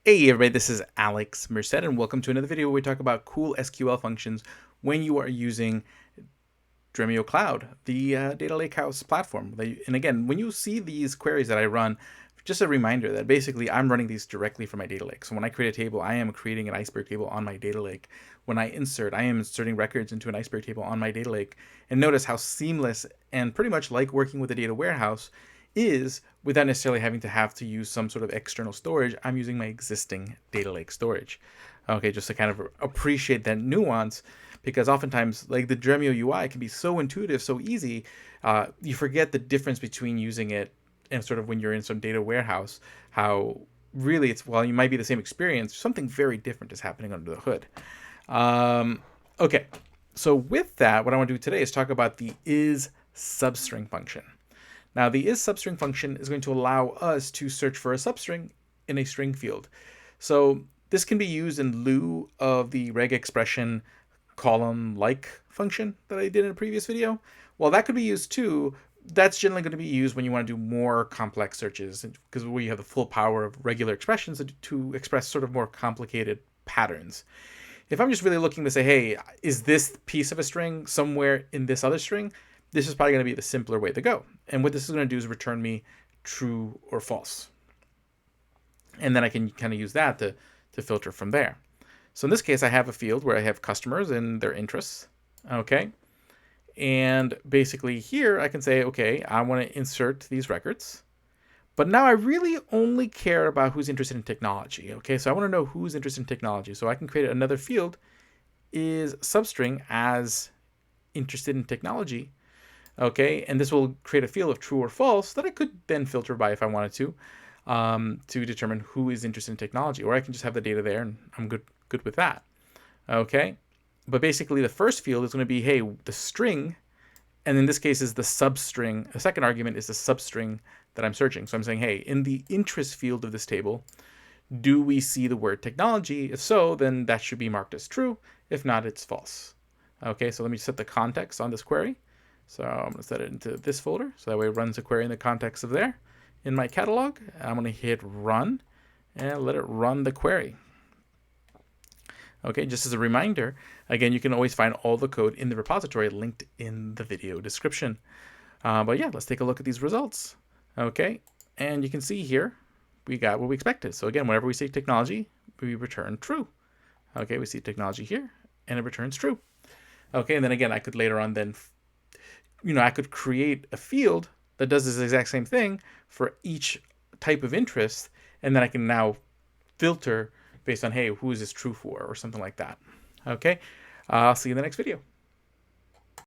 Hey everybody, this is Alex Merced, and welcome to another video where we talk about cool SQL functions when you are using Dremio Cloud, the data lakehouse platform. And again, when you see these queries that I run, just a reminder that basically I'm running these directly from my data lake. So when I create a table, I am creating an iceberg table on my data lake. When I insert, I am inserting records into an iceberg table on my data lake. And notice how seamless and pretty much like working with a data warehouse is without necessarily having to use some sort of external storage. I'm using my existing data lake storage. Okay, just to kind of appreciate that nuance, because oftentimes, like the Dremio UI can be so intuitive, so easy, you forget the difference between using it and sort of when you're in some data warehouse, how really it's, while you might be the same experience, something very different is happening under the hood. Okay, so with that, what I want to do today is talk about the is substring function. Now, the is substring function is going to allow us to search for a substring in a string field. So this can be used in lieu of the reg expression column like function that I did in a previous video. Well, that could be used too. That's generally going to be used when you want to do more complex searches, because where you have the full power of regular expressions to express sort of more complicated patterns. If I'm just really looking to say, hey, is this piece of a string somewhere in this other string? This is probably going to be the simpler way to go. And what this is going to do is return me true or false. And then I can kind of use that to filter from there. So in this case, I have a field where I have customers and their interests. Okay. And basically here I can say, okay, I want to insert these records. But now I really only care about who's interested in technology. Okay, so I want to know who's interested in technology. So I can create another field, is substring as interested in technology. Okay, and this will create a field of true or false that I could then filter by if I wanted to determine who is interested in technology. Or I can just have the data there and I'm good with that. Okay, but basically the first field is going to be, hey, the string, and in this case is the substring. The second argument is the substring that I'm searching. So I'm saying, hey, in the interest field of this table, do we see the word technology? If so, then that should be marked as true. If not, it's false. Okay, so let me set the context on this query. So I'm going to set it into this folder. So that way it runs the query in the context of there. In my catalog, I'm going to hit run and let it run the query. Okay, just as a reminder, again, you can always find all the code in the repository linked in the video description. But yeah, let's take a look at these results. Okay, and you can see here, we got what we expected. So again, whenever we see technology, we return true. Okay, we see technology here, and it returns true. Okay, and then again, I could later on then, I could create a field that does this exact same thing for each type of interest, and then I can now filter based on, hey, who is this true for, or something like that. Okay, I'll see you in the next video.